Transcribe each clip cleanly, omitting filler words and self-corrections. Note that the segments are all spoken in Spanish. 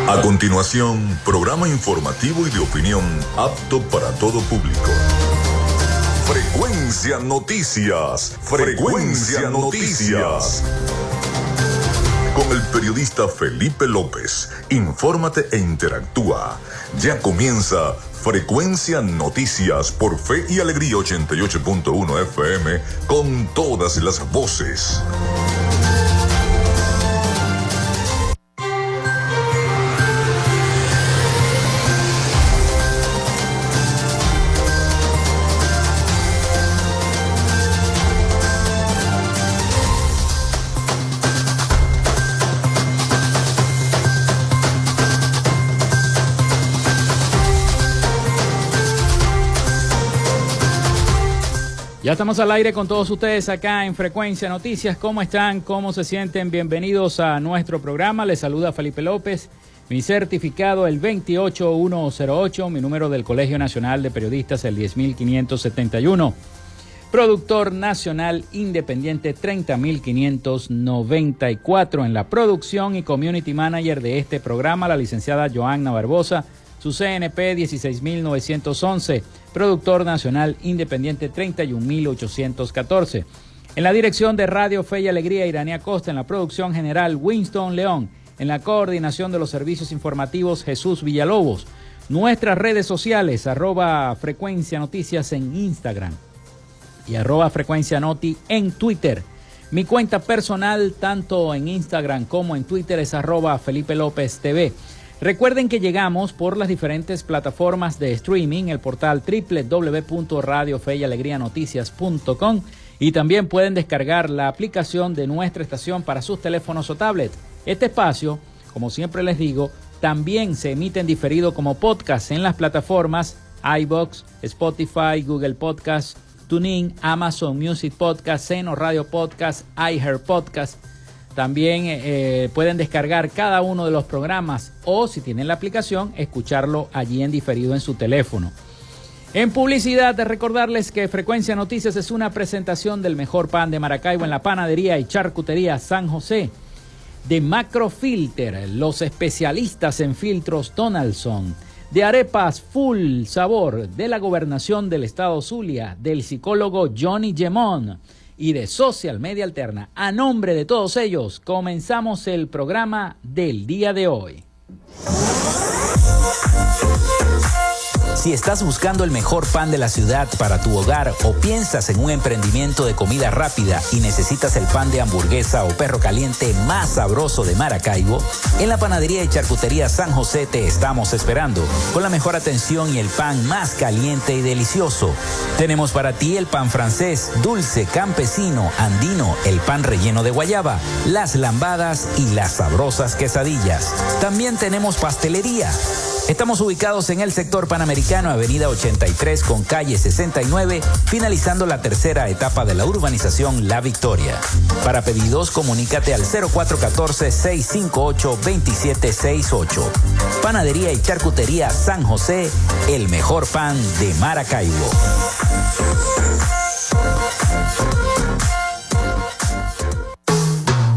A continuación, programa informativo y de opinión apto para todo público. Frecuencia Noticias. Frecuencia Noticias. Con el periodista Felipe López. Infórmate e interactúa. Ya comienza Frecuencia Noticias por Fe y Alegría 88.1 FM con todas las voces. Ya estamos al aire con todos ustedes acá en Frecuencia Noticias. ¿Cómo están? ¿Cómo se sienten? Bienvenidos a nuestro programa. Les saluda Felipe López. Mi certificado el 28108, mi número del Colegio Nacional de Periodistas el 10571. Productor nacional independiente 30594. En la producción y community manager de este programa, la licenciada Joanna Barbosa. Su CNP 16911, productor nacional independiente 31814. En la dirección de Radio Fe y Alegría, Iranía Costa. En la producción general, Winston León. En la coordinación de los servicios informativos, Jesús Villalobos. Nuestras redes sociales, @Frecuencia Noticias en Instagram y @Frecuencia Noti en Twitter. Mi cuenta personal, tanto en Instagram como en Twitter, es @Felipe López TV. Recuerden que llegamos por las diferentes plataformas de streaming, el portal www.radiofeyalegrianoticias.com, y también pueden descargar la aplicación de nuestra estación para sus teléfonos o tablets. Este espacio, como siempre les digo, también se emite en diferido como podcast en las plataformas iVoox, Spotify, Google Podcast, TuneIn, Amazon Music Podcast, Seno Radio Podcast, iHeart Podcast. También pueden descargar cada uno de los programas o, si tienen la aplicación, escucharlo allí en diferido en su teléfono. En publicidad, de recordarles que Frecuencia Noticias es una presentación del mejor pan de Maracaibo en la panadería y charcutería San José, de Macrofilter, los especialistas en filtros Donaldson, de arepas Full Sabor, de la Gobernación del Estado Zulia, del psicólogo Johnny Gemón, y de Social Media Alterna. A nombre de todos ellos, comenzamos el programa del día de hoy. Si estás buscando el mejor pan de la ciudad para tu hogar o piensas en un emprendimiento de comida rápida y necesitas el pan de hamburguesa o perro caliente más sabroso de Maracaibo, en la panadería y charcutería San José te estamos esperando con la mejor atención y el pan más caliente y delicioso. Tenemos para ti el pan francés, dulce, campesino, andino, el pan relleno de guayaba, las lambadas y las sabrosas quesadillas. También tenemos pastelería. Estamos ubicados en el sector Panamericano, avenida 83 con calle 69, finalizando la tercera etapa de la urbanización La Victoria. Para pedidos, comunícate al 0414-658-2768. Panadería y charcutería San José, el mejor pan de Maracaibo.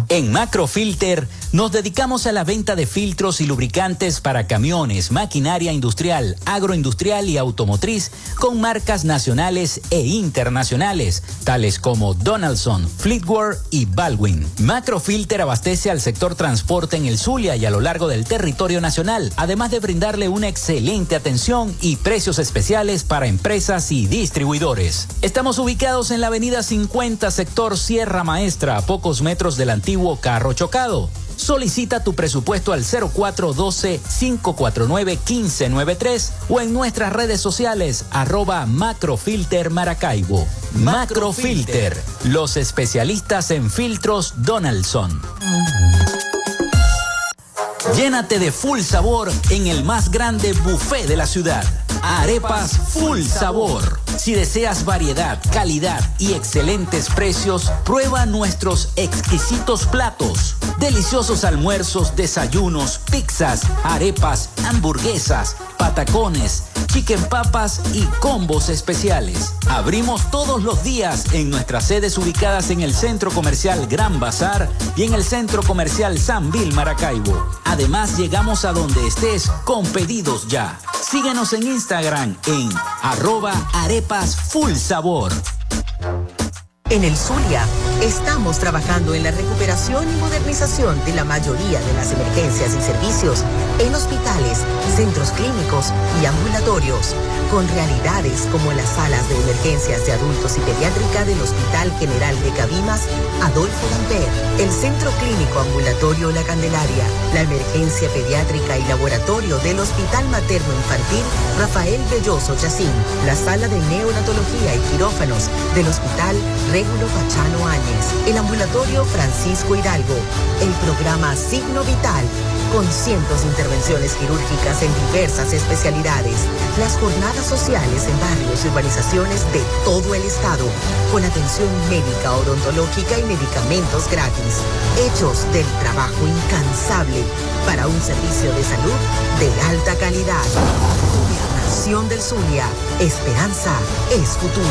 En Macrofilter nos dedicamos a la venta de filtros y lubricantes para camiones, maquinaria industrial, agroindustrial y automotriz con marcas nacionales e internacionales, tales como Donaldson, Fleetwood y Baldwin. Macrofilter abastece al sector transporte en el Zulia y a lo largo del territorio nacional, además de brindarle una excelente atención y precios especiales para empresas y distribuidores. Estamos ubicados en la avenida 50, sector Sierra Maestra, a pocos metros del antiguo Carro Chocado. Solicita tu presupuesto al 0412-549-1593 o en nuestras redes sociales @Macrofilter Maracaibo. Macrofilter, los especialistas en filtros Donaldson. Llénate de full sabor en el más grande buffet de la ciudad. Arepas Full Sabor. Si deseas variedad, calidad y excelentes precios, prueba nuestros exquisitos platos. Deliciosos almuerzos, desayunos, pizzas, arepas, hamburguesas, patacones, chicken papas y combos especiales. Abrimos todos los días en nuestras sedes ubicadas en el Centro Comercial Gran Bazar y en el Centro Comercial San Vil Maracaibo. Además, llegamos a donde estés con pedidos ya. Síguenos en Instagram en @arepasfullsabor. En el Zulia, estamos trabajando en la recuperación y modernización de la mayoría de las emergencias y servicios en hospitales, centros clínicos y ambulatorios, con realidades como las salas de emergencias de adultos y pediátrica del Hospital General de Cabimas, Adolfo Lamper, el Centro Clínico Ambulatorio La Candelaria, la emergencia pediátrica y laboratorio del Hospital Materno Infantil Rafael Belloso Chacín, la sala de neonatología y quirófanos del Hospital Régulo Pachano Áñez, el ambulatorio Francisco Hidalgo, el programa Signo Vital, con cientos de intervenciones quirúrgicas en diversas especialidades, las jornadas sociales en barrios y urbanizaciones de todo el estado, con atención médica, odontológica y medicamentos gratis, hechos del trabajo incansable para un servicio de salud de alta calidad. Gobernación del Zulia, esperanza es futuro.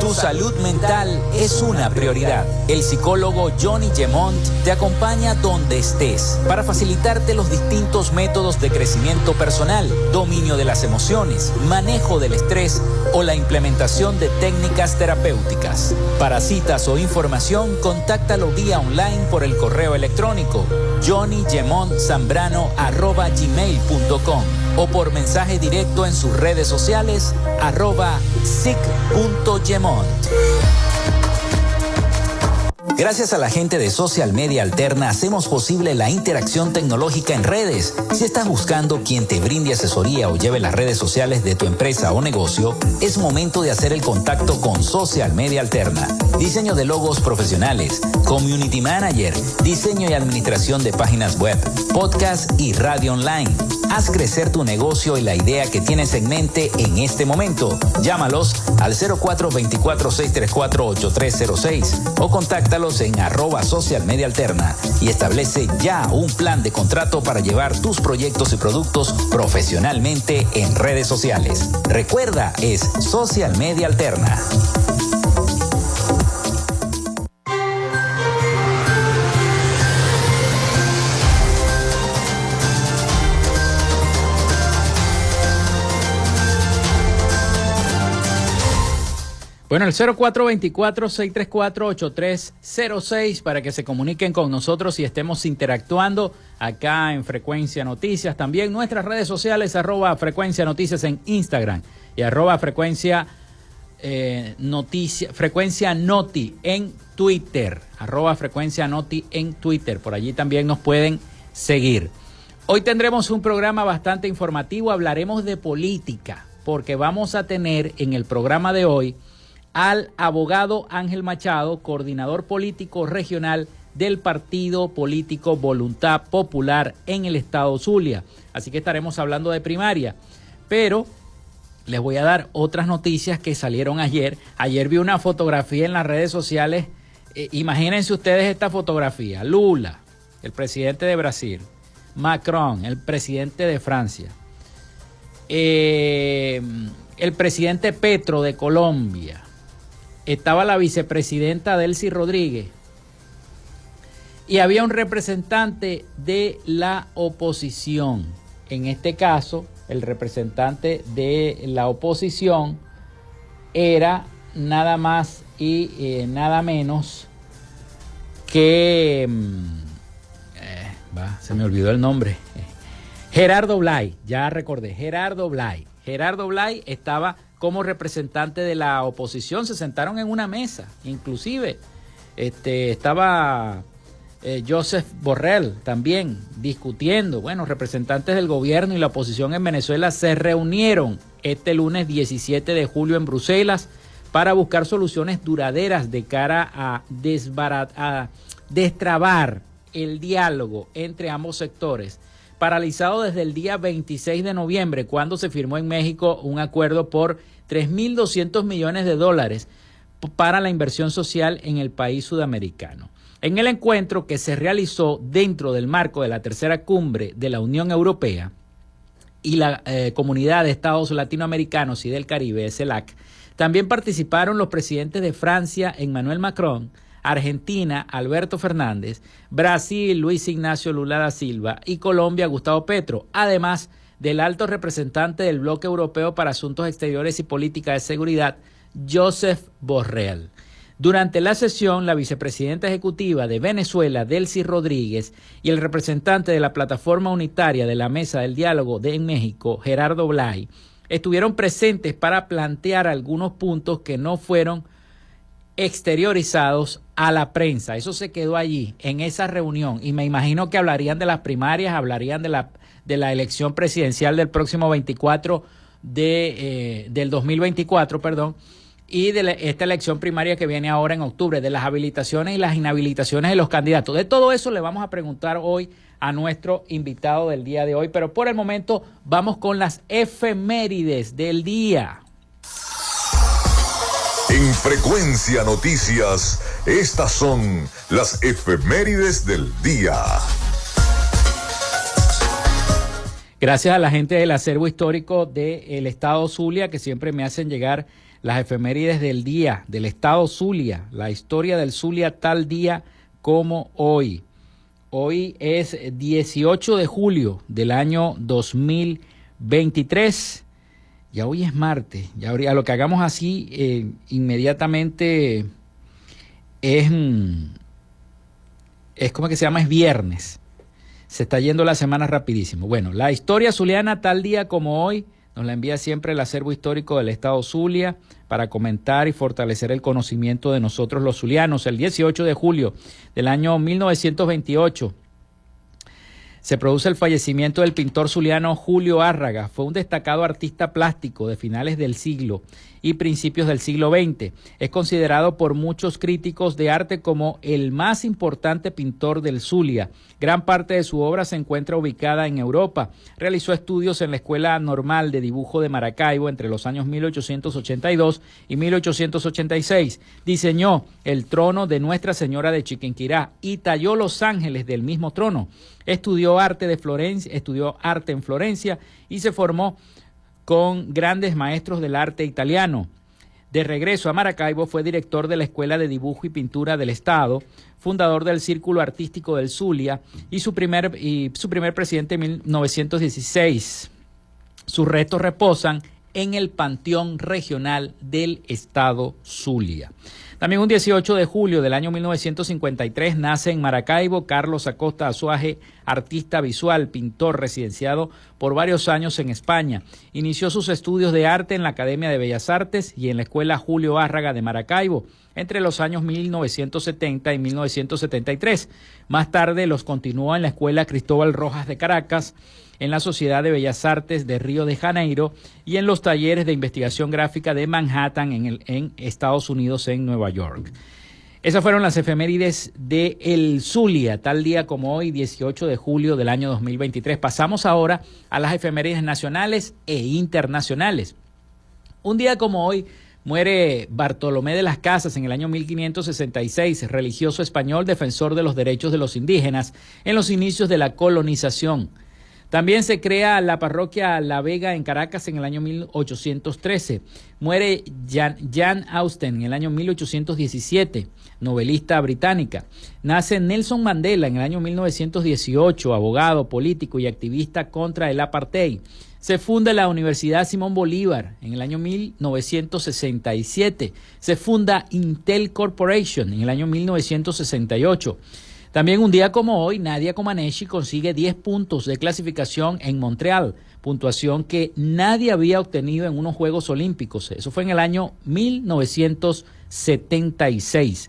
Tu salud mental es una prioridad. El psicólogo Johnny Gemont te acompaña donde estés para facilitarte los distintos métodos de crecimiento personal, dominio de las emociones, manejo del estrés o la implementación de técnicas terapéuticas. Para citas o información, contáctalo vía online por el correo electrónico johnnygemontzambrano@gmail.com o por mensaje directo en sus redes sociales @sic.gemont. Gracias a la gente de Social Media Alterna hacemos posible la interacción tecnológica en redes. Si estás buscando quien te brinde asesoría o lleve las redes sociales de tu empresa o negocio, es momento de hacer el contacto con Social Media Alterna. Diseño de logos profesionales, community manager, diseño y administración de páginas web, podcast y radio online. Haz crecer tu negocio y la idea que tienes en mente en este momento. Llámalos al 0424-634-8306 o contáctalos en @socialmediaalterna y establece ya un plan de contrato para llevar tus proyectos y productos profesionalmente en redes sociales. Recuerda, es Social Media Alterna. Bueno, el 0424-634-8306 para que se comuniquen con nosotros y estemos interactuando acá en Frecuencia Noticias. También nuestras redes sociales, @Frecuencia Noticias en Instagram y @Frecuencia Frecuencia Noti en Twitter. @Frecuencia Noti en Twitter. Por allí también nos pueden seguir. Hoy tendremos un programa bastante informativo. Hablaremos de política porque vamos a tener en el programa de hoy al abogado Ángel Machado, coordinador político regional del partido político Voluntad Popular en el estado Zulia. Así que estaremos hablando de primaria, pero les voy a dar otras noticias que salieron ayer. Ayer vi una fotografía en las redes sociales. Imagínense ustedes esta fotografía. Lula, el presidente de Brasil. Macron, el presidente de Francia. El presidente Petro de Colombia. Estaba la vicepresidenta Delcy Rodríguez y había un representante de la oposición. En este caso, el representante de la oposición era nada más y nada menos que... se me olvidó el nombre. Gerardo Blay, ya recordé, Gerardo Blay. Gerardo Blay estaba como representante de la oposición, se sentaron en una mesa, inclusive estaba Joseph Borrell también discutiendo. Bueno, representantes del gobierno y la oposición en Venezuela se reunieron este lunes 17 de julio en Bruselas para buscar soluciones duraderas de cara a destrabar el diálogo entre ambos sectores, paralizado desde el día 26 de noviembre, cuando se firmó en México un acuerdo por $3.200 millones para la inversión social en el país sudamericano. En el encuentro que se realizó dentro del marco de la tercera cumbre de la Unión Europea y la Comunidad de Estados Latinoamericanos y del Caribe, CELAC, también participaron los presidentes de Francia, Emmanuel Macron, Argentina, Alberto Fernández, Brasil, Luis Ignacio Lula da Silva y Colombia, Gustavo Petro, además del alto representante del Bloque Europeo para Asuntos Exteriores y Política de Seguridad, Josep Borrell. Durante la sesión, la vicepresidenta ejecutiva de Venezuela, Delcy Rodríguez, y el representante de la Plataforma Unitaria de la Mesa del Diálogo en México, Gerardo Blay, estuvieron presentes para plantear algunos puntos que no fueron exteriorizados a la prensa. Eso se quedó allí, en esa reunión, y me imagino que hablarían de las primarias, hablarían de la elección presidencial del próximo 24 del 2024, y de esta elección primaria que viene ahora en octubre, de las habilitaciones y las inhabilitaciones de los candidatos. De todo eso le vamos a preguntar hoy a nuestro invitado del día de hoy, pero por el momento vamos con las efemérides del día. En Frecuencia Noticias, estas son las efemérides del día. Gracias a la gente del acervo histórico del Estado Zulia, que siempre me hacen llegar las efemérides del día, del Estado Zulia, la historia del Zulia tal día como hoy. Hoy es 18 de julio del año 2023. Ya hoy es martes. Ya a lo que hagamos así inmediatamente es como que se llama, es viernes. Se está yendo la semana rapidísimo. Bueno, la historia zuliana tal día como hoy nos la envía siempre el acervo histórico del Estado Zulia para comentar y fortalecer el conocimiento de nosotros los zulianos. El 18 de julio del año 1928 se produce el fallecimiento del pintor zuliano Julio Árraga. Fue un destacado artista plástico de finales del siglo y principios del siglo XX. Es considerado por muchos críticos de arte como el más importante pintor del Zulia. Gran parte de su obra se encuentra ubicada en Europa. Realizó estudios en la Escuela Normal de Dibujo de Maracaibo entre los años 1882 y 1886. Diseñó el trono de Nuestra Señora de Chiquinquirá y talló los ángeles del mismo trono. Estudió arte en Florencia y se formó con grandes maestros del arte italiano. De regreso a Maracaibo fue director de la Escuela de Dibujo y Pintura del Estado, fundador del Círculo Artístico del Zulia y su primer presidente en 1916. Sus restos reposan en el Panteón Regional del Estado Zulia. También un 18 de julio del año 1953 nace en Maracaibo Carlos Acosta Azuaje, artista visual, pintor residenciado por varios años en España. Inició sus estudios de arte en la Academia de Bellas Artes y en la Escuela Julio Árraga de Maracaibo entre los años 1970 y 1973. Más tarde los continuó en la Escuela Cristóbal Rojas de Caracas, en la Sociedad de Bellas Artes de Río de Janeiro y en los talleres de investigación gráfica de Manhattan en Estados Unidos, en Nueva York. Esas fueron las efemérides de el Zulia, tal día como hoy, 18 de julio del año 2023. Pasamos ahora a las efemérides nacionales e internacionales. Un día como hoy muere Bartolomé de las Casas en el año 1566, religioso español, defensor de los derechos de los indígenas en los inicios de la colonización. También se crea la parroquia La Vega en Caracas en el año 1813. Muere Jane Austen en el año 1817, novelista británica. Nace Nelson Mandela en el año 1918, abogado, político y activista contra el apartheid. Se funda la Universidad Simón Bolívar en el año 1967. Se funda Intel Corporation en el año 1968. También un día como hoy, Nadia Comaneci consigue 10 puntos de clasificación en Montreal, puntuación que nadie había obtenido en unos Juegos Olímpicos. Eso fue en el año 1976.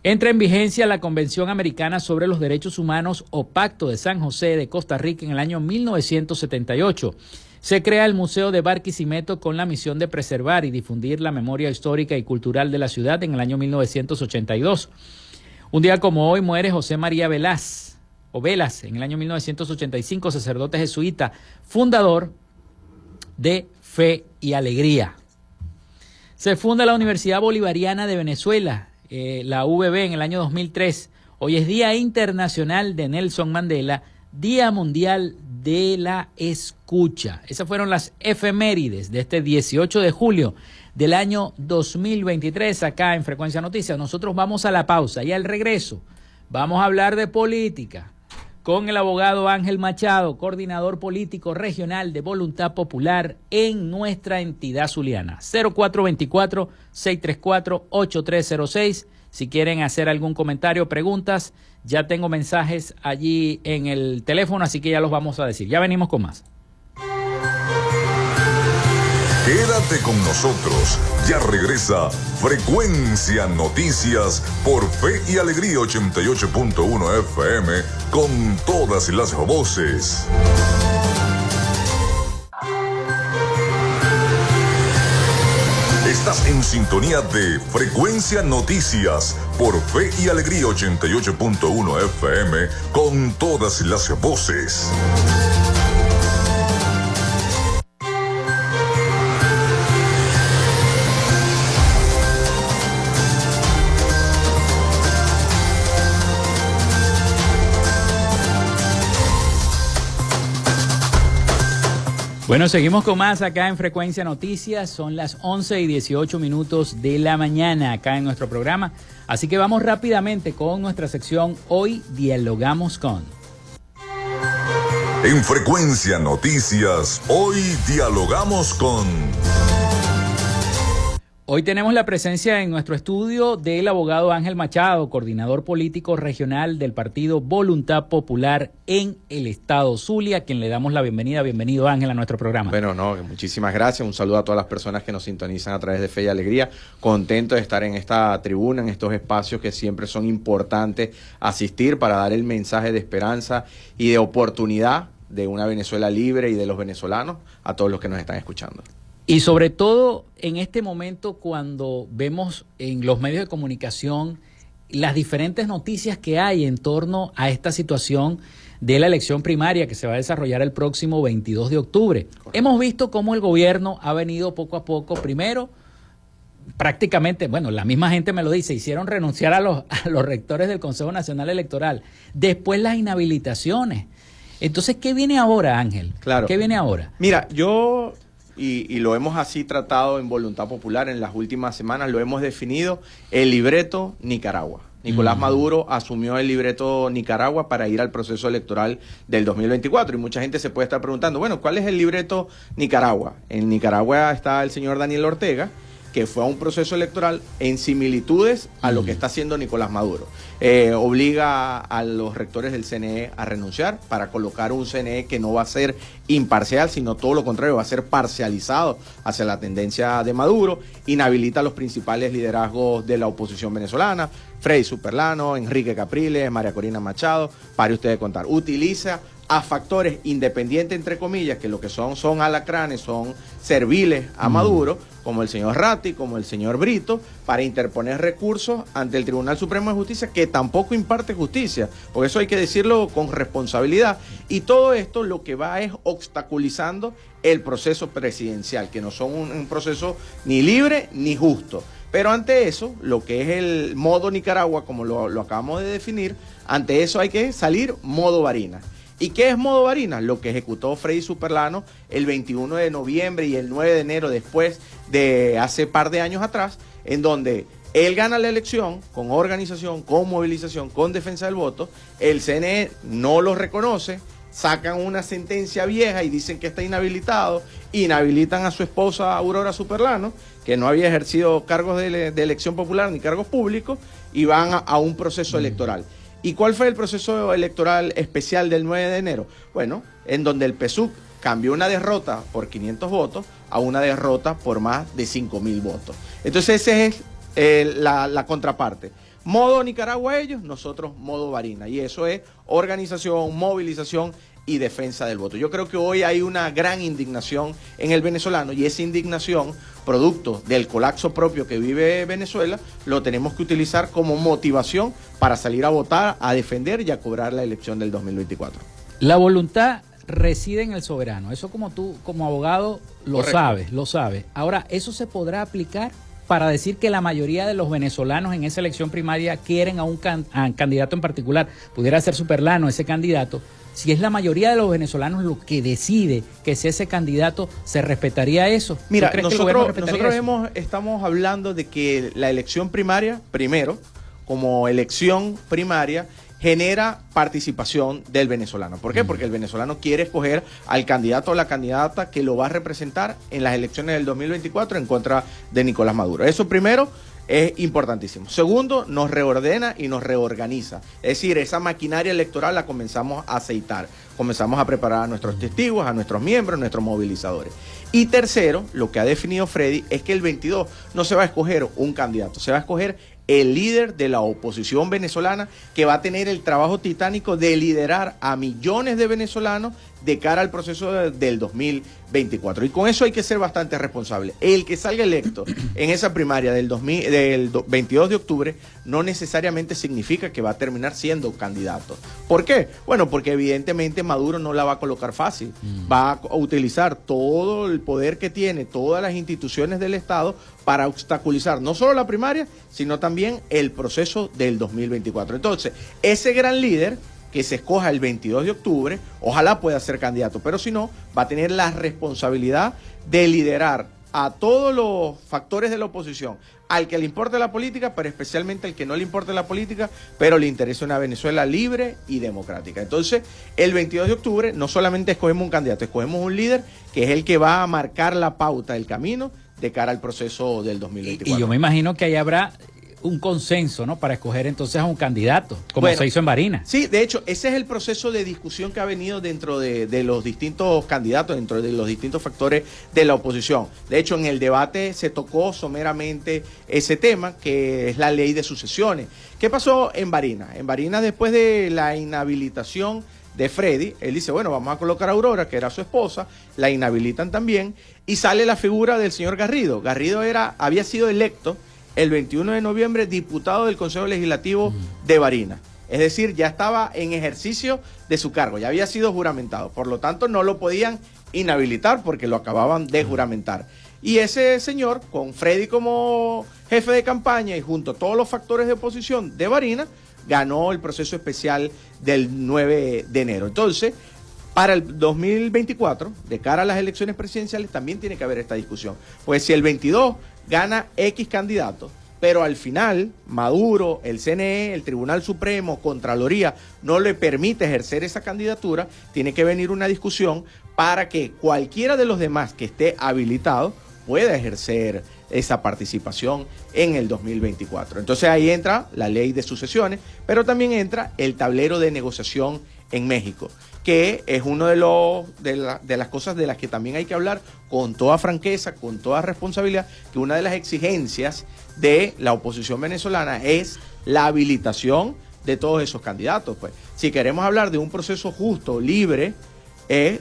Entra en vigencia la Convención Americana sobre los Derechos Humanos o Pacto de San José de Costa Rica en el año 1978. Se crea el Museo de Barquisimeto con la misión de preservar y difundir la memoria histórica y cultural de la ciudad en el año 1982. Un día como hoy muere José María Velas en el año 1985, sacerdote jesuita, fundador de Fe y Alegría. Se funda la Universidad Bolivariana de Venezuela, la UBV, en el año 2003, Hoy es Día Internacional de Nelson Mandela, Día Mundial de la Escucha. Esas fueron las efemérides de este 18 de julio del año 2023 acá en Frecuencia Noticias. Nosotros vamos a la pausa y al regreso vamos a hablar de política con el abogado Ángel Machado, coordinador político regional de Voluntad Popular en nuestra entidad zuliana. 0424-634-8306. Si quieren hacer algún comentario, preguntas, ya tengo mensajes allí en el teléfono, así que ya los vamos a decir. Ya venimos con más. Quédate con nosotros, ya regresa Frecuencia Noticias por Fe y Alegría 88.1 FM con todas las voces. Estás en sintonía de Frecuencia Noticias por Fe y Alegría 88.1 FM con todas las voces. Bueno, seguimos con más acá en Frecuencia Noticias. Son las 11:18 de la mañana acá en nuestro programa. Así que vamos rápidamente con nuestra sección Hoy Dialogamos con. En Frecuencia Noticias, hoy dialogamos con... Hoy tenemos la presencia en nuestro estudio del abogado Ángel Machado, coordinador político regional del partido Voluntad Popular en el estado Zulia, a quien le damos la bienvenida. Bienvenido, Ángel, a nuestro programa. Bueno, muchísimas gracias. Un saludo a todas las personas que nos sintonizan a través de Fe y Alegría. Contento de estar en esta tribuna, en estos espacios que siempre son importantes asistir para dar el mensaje de esperanza y de oportunidad de una Venezuela libre y de los venezolanos a todos los que nos están escuchando. Y sobre todo en este momento cuando vemos en los medios de comunicación las diferentes noticias que hay en torno a esta situación de la elección primaria que se va a desarrollar el próximo 22 de octubre. Correcto. Hemos visto cómo el gobierno ha venido poco a poco, primero, prácticamente, bueno, la misma gente me lo dice, hicieron renunciar a los rectores del Consejo Nacional Electoral, después las inhabilitaciones. Entonces, ¿qué viene ahora, Ángel? Claro. ¿Qué viene ahora? Mira, y lo hemos así tratado en Voluntad Popular en las últimas semanas, lo hemos definido el libreto Nicaragua. Nicolás Maduro asumió el libreto Nicaragua para ir al proceso electoral del 2024 y mucha gente se puede estar preguntando, bueno, ¿cuál es el libreto Nicaragua? En Nicaragua está el señor Daniel Ortega, que fue a un proceso electoral en similitudes a lo que está haciendo Nicolás Maduro. Obliga a los rectores del CNE a renunciar para colocar un CNE que no va a ser imparcial, sino todo lo contrario, va a ser parcializado hacia la tendencia de Maduro. Inhabilita a los principales liderazgos de la oposición venezolana, Freddy Superlano, Enrique Capriles, María Corina Machado, para ustedes contar. Utiliza a factores independientes, entre comillas, que lo que son alacranes, son serviles a Maduro, como el señor Ratti, como el señor Brito, para interponer recursos ante el Tribunal Supremo de Justicia, que tampoco imparte justicia, porque eso hay que decirlo con responsabilidad. Y todo esto lo que va es obstaculizando el proceso presidencial, que no son un proceso ni libre ni justo. Pero ante eso, lo que es el modo Nicaragua, como lo acabamos de definir, ante eso hay que salir modo Barinas. ¿Y qué es modo Barinas? Lo que ejecutó Freddy Superlano el 21 de noviembre y el 9 de enero después de hace par de años atrás, en donde él gana la elección con organización, con movilización, con defensa del voto, el CNE no lo reconoce, sacan una sentencia vieja y dicen que está inhabilitado, inhabilitan a su esposa Aurora Superlano, que no había ejercido cargos de elección popular ni cargos públicos, y van a un proceso electoral. ¿Y cuál fue el proceso electoral especial del 9 de enero? Bueno, en donde el PSUV cambió una derrota por 500 votos a una derrota por más de 5.000 votos. Entonces esa es la contraparte. Modo Nicaragua ellos, nosotros modo Barinas. Y eso es organización, movilización y defensa del voto. Yo creo que hoy hay una gran indignación en el venezolano y esa indignación, producto del colapso propio que vive Venezuela, lo tenemos que utilizar como motivación para salir a votar, a defender y a cobrar la elección del 2024. La voluntad reside en el soberano. Eso como tú, como abogado, lo Correcto. sabes. Ahora, ¿eso se podrá aplicar? para decir que la mayoría de los venezolanos en esa elección primaria quieren a un candidato en particular? Pudiera ser Superlano ese candidato. Si es la mayoría de los venezolanos lo que decide que sea ese candidato, ¿se respetaría eso? Mira, nosotros estamos hablando de que la elección primaria, primero, como elección primaria, genera participación del venezolano. ¿Por qué? Porque el venezolano quiere escoger al candidato o la candidata que lo va a representar en las elecciones del 2024 en contra de Nicolás Maduro. Eso primero es importantísimo. Segundo, nos reordena y nos reorganiza. Es decir, esa maquinaria electoral la comenzamos a aceitar. Comenzamos a preparar a nuestros testigos, a nuestros miembros, a nuestros movilizadores. Y tercero, lo que ha definido Freddy es que el 22 no se va a escoger un candidato, se va a escoger el líder de la oposición venezolana que va a tener el trabajo titánico de liderar a millones de venezolanos de cara al proceso del 2024. Y con eso hay que ser bastante responsable. El que salga electo en esa primaria del 22 de octubre no necesariamente significa que va a terminar siendo candidato. ¿Por qué? Bueno, porque evidentemente Maduro no la va a colocar fácil. Va a utilizar todo el poder que tiene, todas las instituciones del Estado para obstaculizar no solo la primaria, sino también el proceso del 2024. Entonces, ese gran líder que se escoja el 22 de octubre, ojalá pueda ser candidato, pero si no, va a tener la responsabilidad de liderar a todos los factores de la oposición, al que le importe la política, pero especialmente al que no le importe la política, pero le interesa una Venezuela libre y democrática. Entonces, el 22 de octubre no solamente escogemos un candidato, escogemos un líder que es el que va a marcar la pauta, el camino de cara al proceso del 2024. Y yo me imagino que ahí habrá un consenso, ¿no? Para escoger entonces a un candidato, como se hizo en Barinas. Sí, de hecho, ese es el proceso de discusión que ha venido dentro de los distintos candidatos, dentro de los distintos factores de la oposición. De hecho, en el debate se tocó someramente ese tema, que es la ley de sucesiones. ¿Qué pasó en Barinas? En Barinas, después de la inhabilitación de Freddy, él dice, bueno, vamos a colocar a Aurora, que era su esposa, la inhabilitan también, y sale la figura del señor Garrido. Garrido había sido electo el 21 de noviembre diputado del Consejo Legislativo de Barinas. Es decir, ya estaba en ejercicio de su cargo, ya había sido juramentado. Por lo tanto, no lo podían inhabilitar porque lo acababan de juramentar. Y ese señor, con Freddy como jefe de campaña y junto a todos los factores de oposición de Barinas, ganó el proceso especial del 9 de enero. Entonces, para el 2024, de cara a las elecciones presidenciales, también tiene que haber esta discusión. Pues si el 22 gana X candidato, pero al final Maduro, el CNE, el Tribunal Supremo, Contraloría, no le permite ejercer esa candidatura, tiene que venir una discusión para que cualquiera de los demás que esté habilitado pueda ejercer esa participación en el 2024. Entonces ahí entra la ley de sucesiones, pero también entra el tablero de negociación en México, que es uno de las cosas de las que también hay que hablar con toda franqueza, con toda responsabilidad, que una de las exigencias de la oposición venezolana es la habilitación de todos esos candidatos. Pues, si queremos hablar de un proceso justo, libre,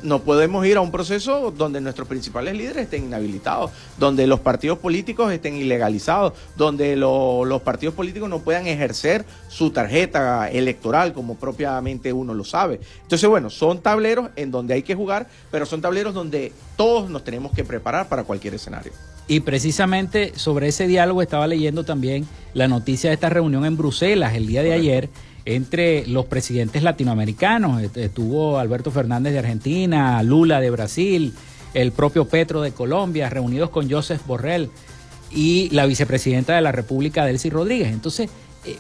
no podemos ir a un proceso donde nuestros principales líderes estén inhabilitados, donde los partidos políticos estén ilegalizados, donde los partidos políticos no puedan ejercer su tarjeta electoral como propiamente uno lo sabe. Entonces, bueno, son tableros en donde hay que jugar, pero son tableros donde todos nos tenemos que preparar para cualquier escenario. Y precisamente sobre ese diálogo estaba leyendo también la noticia de esta reunión en Bruselas el día de ayer, entre los presidentes latinoamericanos. Estuvo Alberto Fernández de Argentina, Lula de Brasil, el propio Petro de Colombia, reunidos con Josep Borrell y la vicepresidenta de la República, Delcy Rodríguez. Entonces,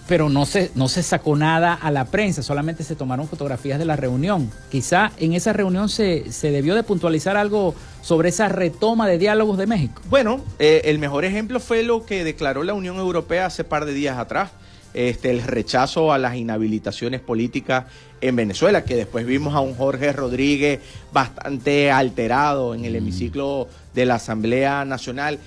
pero no se sacó nada a la prensa, solamente se tomaron fotografías de la reunión. Quizá en esa reunión se debió de puntualizar algo sobre esa retoma de diálogos de México. Bueno, el mejor ejemplo fue lo que declaró la Unión Europea hace par de días atrás. El rechazo a las inhabilitaciones políticas en Venezuela, que después vimos a un Jorge Rodríguez bastante alterado en el hemiciclo de la Asamblea Nacional,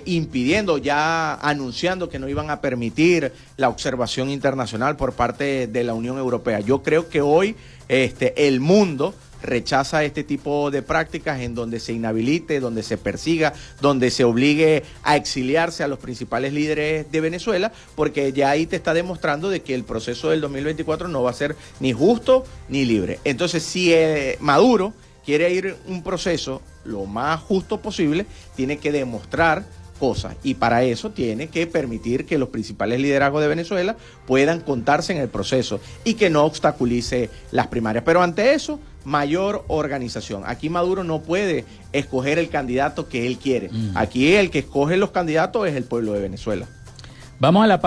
impidiendo, ya anunciando que no iban a permitir la observación internacional por parte de la Unión Europea. Yo creo que hoy el mundo rechaza este tipo de prácticas en donde se inhabilite, donde se persiga, donde se obligue a exiliarse a los principales líderes de Venezuela, porque ya ahí te está demostrando de que el proceso del 2024 no va a ser ni justo ni libre. Entonces, si Maduro quiere ir un proceso lo más justo posible, tiene que demostrar cosas, y para eso tiene que permitir que los principales liderazgos de Venezuela puedan contarse en el proceso y que no obstaculice las primarias. Pero ante eso, mayor organización. Aquí Maduro no puede escoger el candidato que él quiere. Aquí el que escoge los candidatos es el pueblo de Venezuela. Vamos a la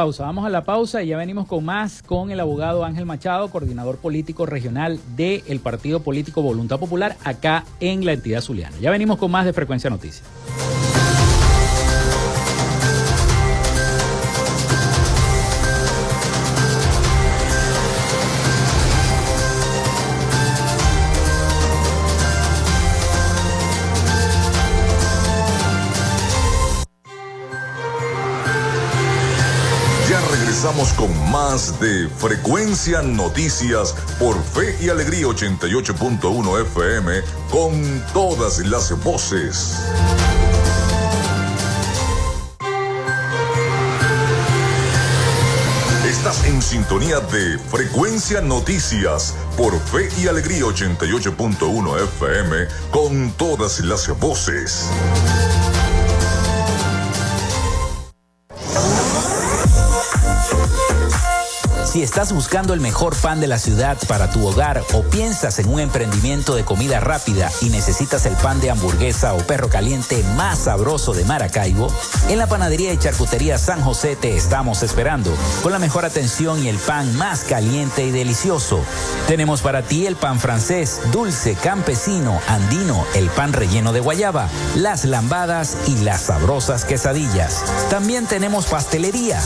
pausa y ya venimos con más con el abogado Ángel Machado, coordinador político regional del Partido Político Voluntad Popular acá en la entidad zuliana. Ya venimos con más de Frecuencia Noticias. Regresamos con más de Frecuencia Noticias por Fe y Alegría 88.1 FM con todas las voces. Estás en sintonía de Frecuencia Noticias por Fe y Alegría 88.1 FM con todas las voces. Si estás buscando el mejor pan de la ciudad para tu hogar o piensas en un emprendimiento de comida rápida y necesitas el pan de hamburguesa o perro caliente más sabroso de Maracaibo, en la panadería y charcutería San José te estamos esperando con la mejor atención y el pan más caliente y delicioso. Tenemos para ti el pan francés, dulce, campesino, andino, el pan relleno de guayaba, las lambadas y las sabrosas quesadillas. También tenemos pastelería.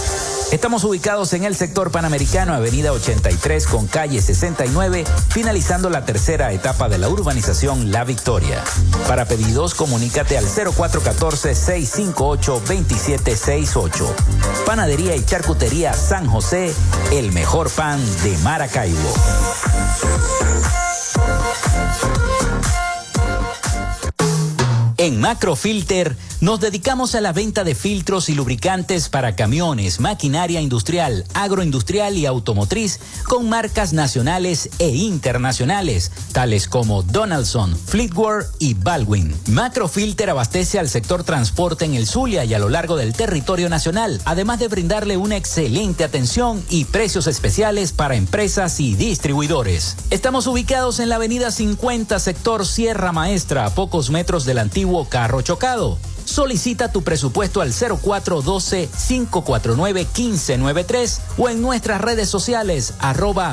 Estamos ubicados en el sector Panamericano, avenida 83 con calle 69, finalizando la tercera etapa de la urbanización La Victoria. Para pedidos, comunícate al 0414-658-2768. Panadería y charcutería San José, el mejor pan de Maracaibo. En Macrofilter nos dedicamos a la venta de filtros y lubricantes para camiones, maquinaria industrial, agroindustrial y automotriz con marcas nacionales e internacionales, tales como Donaldson, Fleetwood y Baldwin. Macrofilter abastece al sector transporte en el Zulia y a lo largo del territorio nacional, además de brindarle una excelente atención y precios especiales para empresas y distribuidores. Estamos ubicados en la avenida 50, sector Sierra Maestra, a pocos metros del antiguo Carro Chocado. Solicita tu presupuesto al 0412-549-1593 o en nuestras redes sociales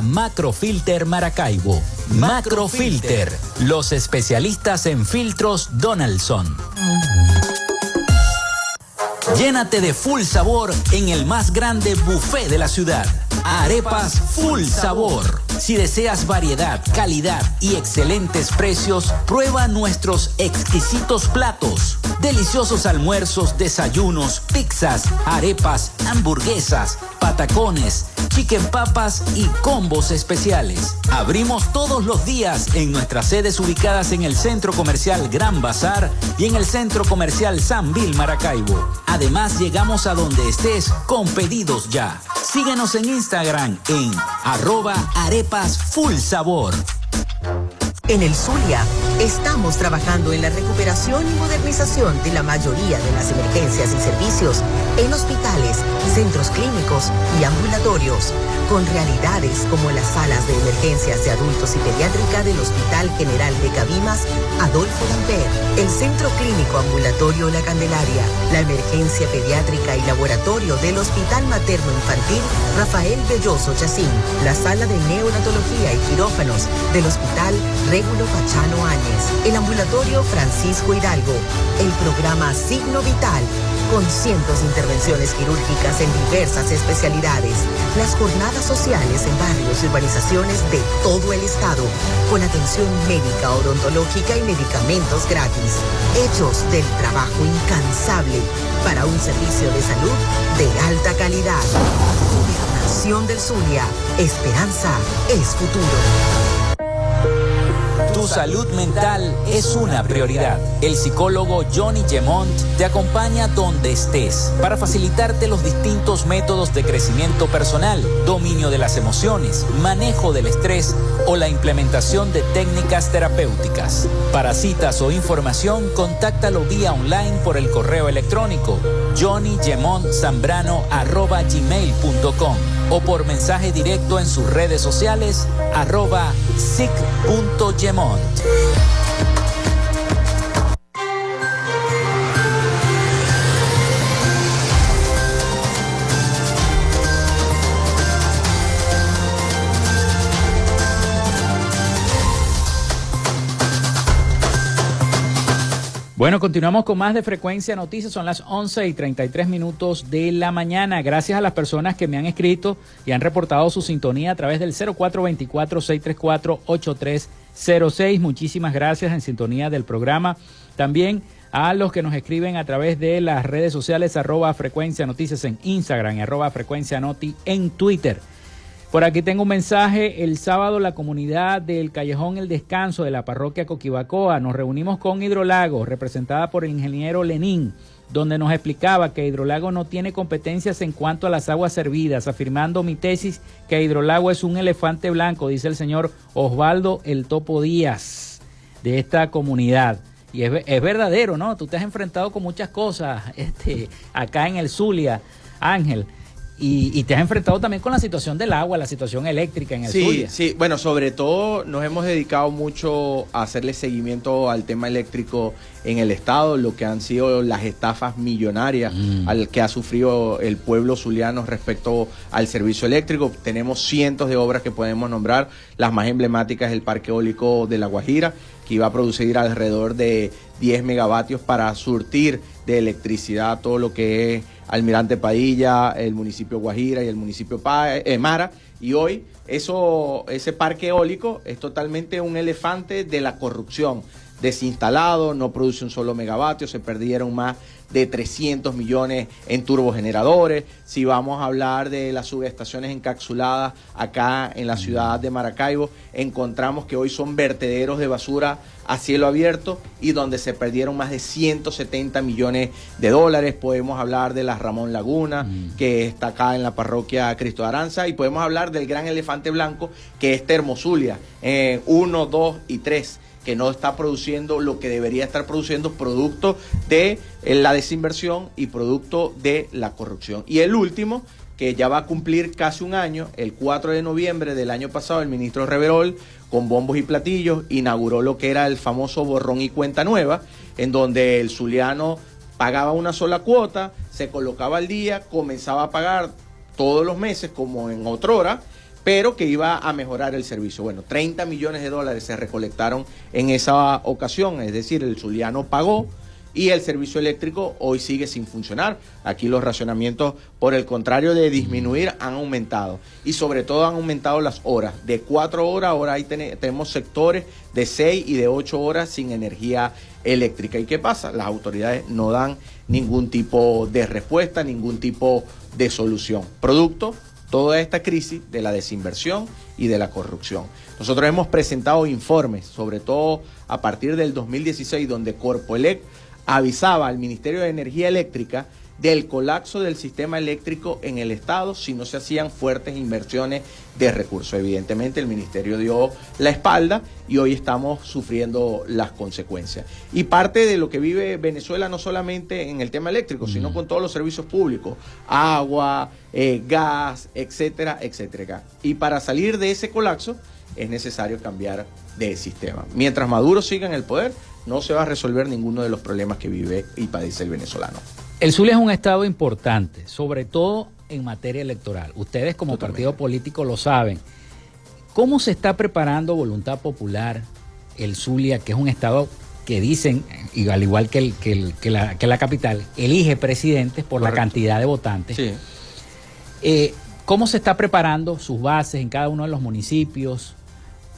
@Macrofilter Maracaibo. Macrofilter, los especialistas en filtros Donaldson. Llénate de full sabor en el más grande buffet de la ciudad. Arepas Full Sabor. Si deseas variedad, calidad y excelentes precios, prueba nuestros exquisitos platos. Deliciosos almuerzos, desayunos, pizzas, arepas, hamburguesas, patacones, chicken papas y combos especiales. Abrimos todos los días en nuestras sedes ubicadas en el Centro Comercial Gran Bazar y en el Centro Comercial San Vil Maracaibo. Además, llegamos a donde estés con pedidos ya. Síguenos en Instagram en @arepasfullsabor. En el Zulia, estamos trabajando en la recuperación y modernización de la mayoría de las emergencias y servicios en hospitales, centros clínicos y ambulatorios, con realidades como las salas de emergencias de adultos y pediátrica del Hospital General de Cabimas, Adolfo Lamper, el Centro Clínico Ambulatorio La Candelaria, la emergencia pediátrica y laboratorio del Hospital Materno Infantil Rafael Belloso Chacín, la sala de neonatología y quirófanos del Hospital Régulo Pachano Áñez, el ambulatorio Francisco Hidalgo, el programa Signo Vital, con cientos de intervenciones quirúrgicas en diversas especialidades, las jornadas sociales en barrios y urbanizaciones de todo el estado, con atención médica, odontológica y medicamentos gratis, hechos del trabajo incansable para un servicio de salud de alta calidad. Gobernación del Zulia, esperanza es futuro. Tu salud mental es una prioridad. El psicólogo Johnny Gemont te acompaña donde estés para facilitarte los distintos métodos de crecimiento personal, dominio de las emociones, manejo del estrés o la implementación de técnicas terapéuticas. Para citas o información, contáctalo vía online por el correo electrónico johnnygemontzambrano@gmail.com o por mensaje directo en sus redes sociales @sic.gemont. Bueno, continuamos con más de Frecuencia Noticias. Son las 11:33 de la mañana. Gracias a las personas que me han escrito y han reportado su sintonía a través del 0424-634-8306. Muchísimas gracias, en sintonía del programa. También a los que nos escriben a través de las redes sociales @Frecuencia Noticias en Instagram y @Frecuencia Noti en Twitter. Por aquí tengo un mensaje. El sábado la comunidad del Callejón El Descanso de la parroquia Coquibacoa nos reunimos con Hidrolago, representada por el ingeniero Lenín, donde nos explicaba que Hidrolago no tiene competencias en cuanto a las aguas servidas, afirmando mi tesis que Hidrolago es un elefante blanco, dice el señor Osvaldo El Topo Díaz, de esta comunidad. Y es verdadero, ¿no? Tú te has enfrentado con muchas cosas acá en el Zulia, Ángel. Y te has enfrentado también con la situación del agua, la situación eléctrica en el Zulia. Sí, bueno, sobre todo nos hemos dedicado mucho a hacerle seguimiento al tema eléctrico en el estado, lo que han sido las estafas millonarias al que ha sufrido el pueblo zuliano respecto al servicio eléctrico. Tenemos cientos de obras que podemos nombrar, las más emblemáticas el Parque Eólico de La Guajira, que iba a producir alrededor de 10 megavatios para surtir de electricidad todo lo que es Almirante Padilla, el municipio Guajira y el municipio Mara, y hoy ese parque eólico es totalmente un elefante de la corrupción, desinstalado, no produce un solo megavatio, se perdieron más de 300 millones en turbogeneradores. Si vamos a hablar de las subestaciones encapsuladas acá en la ciudad de Maracaibo, encontramos que hoy son vertederos de basura a cielo abierto y donde se perdieron más de 170 millones de dólares. Podemos hablar de la Ramón Laguna, que está acá en la parroquia Cristo de Aranza, y podemos hablar del gran elefante blanco que es Termozulia, 1, 2 y 3, que no está produciendo lo que debería estar produciendo, producto de la desinversión y producto de la corrupción. Y el último, que ya va a cumplir casi un año, el 4 de noviembre del año pasado, el ministro Reverol, con bombos y platillos, inauguró lo que era el famoso borrón y cuenta nueva, en donde el zuliano pagaba una sola cuota, se colocaba al día, comenzaba a pagar todos los meses como en otrora, pero que iba a mejorar el servicio. Bueno, 30 millones de dólares se recolectaron en esa ocasión, es decir, el zuliano pagó y el servicio eléctrico hoy sigue sin funcionar. Aquí los racionamientos, por el contrario de disminuir, han aumentado, y sobre todo han aumentado las horas, de 4 horas, ahora ahí tenemos sectores de 6 y de 8 horas sin energía eléctrica. ¿Y qué pasa? Las autoridades no dan ningún tipo de respuesta, ningún tipo de solución, producto toda esta crisis de la desinversión y de la corrupción. Nosotros hemos presentado informes, sobre todo a partir del 2016, donde Corpoelec avisaba al Ministerio de Energía Eléctrica del colapso del sistema eléctrico en el estado si no se hacían fuertes inversiones de recursos. Evidentemente el ministerio dio la espalda y hoy estamos sufriendo las consecuencias. Y parte de lo que vive Venezuela no solamente en el tema eléctrico, sino con todos los servicios públicos, agua, gas, etcétera, etcétera. Y para salir de ese colapso es necesario cambiar de sistema. Mientras Maduro siga en el poder, no se va a resolver ninguno de los problemas que vive y padece el venezolano. El Zulia es un estado importante, sobre todo en materia electoral. Ustedes como partido político lo saben. ¿Cómo se está preparando Voluntad Popular, el Zulia, que es un estado que dicen, y al igual que la capital, elige presidentes por la cantidad de votantes? Sí. ¿Cómo se está preparando sus bases en cada uno de los municipios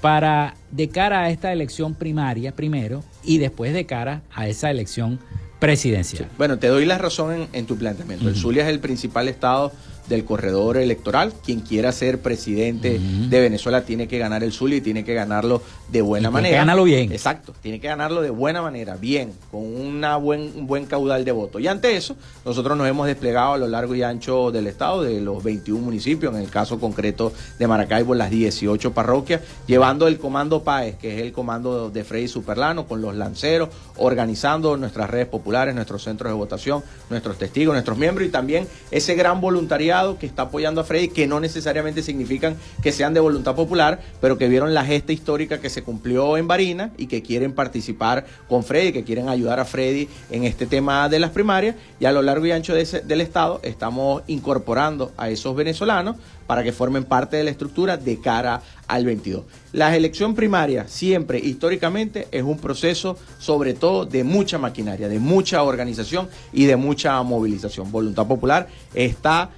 para, de cara a esta elección primaria primero y después de cara a esa elección presidencial? Sí. Bueno, te doy la razón en tu planteamiento. El Zulia es el principal estado del corredor electoral. Quien quiera ser presidente de Venezuela tiene que ganar el Zulia y tiene que ganarlo de buena manera. Tiene que ganarlo bien. Exacto, tiene que ganarlo de buena manera, bien, con un buen caudal de votos. Y ante eso, nosotros nos hemos desplegado a lo largo y ancho del estado, de los 21 municipios, en el caso concreto de Maracaibo, las 18 parroquias, llevando el comando PAES, que es el comando de Freddy Superlano, con los lanceros, organizando nuestras redes populares, nuestros centros de votación, nuestros testigos, nuestros miembros, y también ese gran voluntariado que está apoyando a Freddy, que no necesariamente significan que sean de voluntad popular, pero que vieron la gesta histórica que se cumplió en Barinas y que quieren participar con Freddy, que quieren ayudar a Freddy en este tema de las primarias. Y a lo largo y ancho del estado estamos incorporando a esos venezolanos para que formen parte de la estructura de cara al 22. La elección primaria siempre, históricamente, es un proceso sobre todo de mucha maquinaria, de mucha organización y de mucha movilización. Voluntad Popular está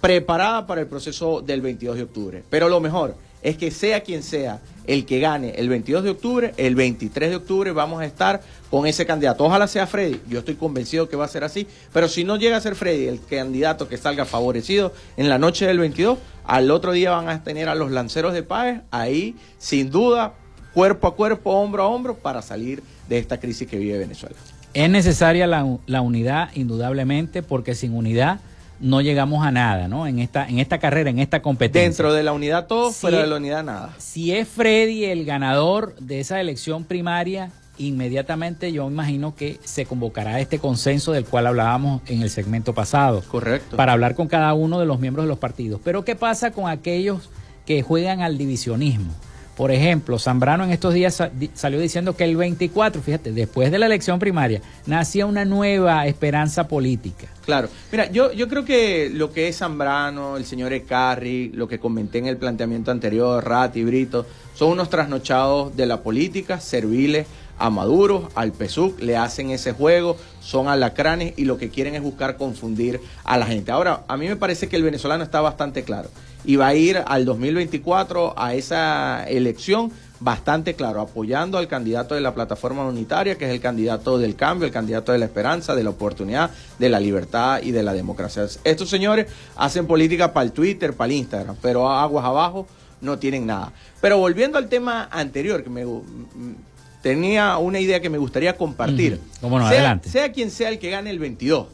preparada para el proceso del 22 de octubre, pero lo mejor es que sea quien sea el que gane el 22 de octubre, el 23 de octubre vamos a estar con ese candidato. Ojalá sea Freddy, yo estoy convencido que va a ser así, pero si no llega a ser Freddy el candidato que salga favorecido en la noche del 22, al otro día van a tener a los lanceros de PAES ahí, sin duda, cuerpo a cuerpo, hombro a hombro, para salir de esta crisis que vive Venezuela. Es necesaria la unidad, indudablemente, porque sin unidad no llegamos a nada, ¿no? En esta carrera, en esta competencia. Dentro de la unidad todo, fuera de la unidad nada. Si es Freddy el ganador de esa elección primaria, inmediatamente yo imagino que se convocará este consenso del cual hablábamos en el segmento pasado. Correcto. Para hablar con cada uno de los miembros de los partidos. Pero ¿qué pasa con aquellos que juegan al divisionismo? Por ejemplo, Zambrano en estos días salió diciendo que el 24, fíjate, después de la elección primaria, nacía una nueva esperanza política. Claro. Mira, yo creo que lo que es Zambrano, el señor Ecarri, lo que comenté en el planteamiento anterior, Ratti, Brito, son unos trasnochados de la política, serviles a Maduro, al PSUV, le hacen ese juego, son alacranes y lo que quieren es buscar confundir a la gente. Ahora, a mí me parece que el venezolano está bastante claro y va a ir al 2024 a esa elección bastante claro, apoyando al candidato de la plataforma unitaria, que es el candidato del cambio, el candidato de la esperanza, de la oportunidad, de la libertad y de la democracia. Estos señores hacen política para el Twitter, para el Instagram, pero aguas abajo no tienen nada. Pero volviendo al tema anterior, que tenía una idea que me gustaría compartir. ¿Cómo no? Adelante. Sea quien sea el que gane el 22.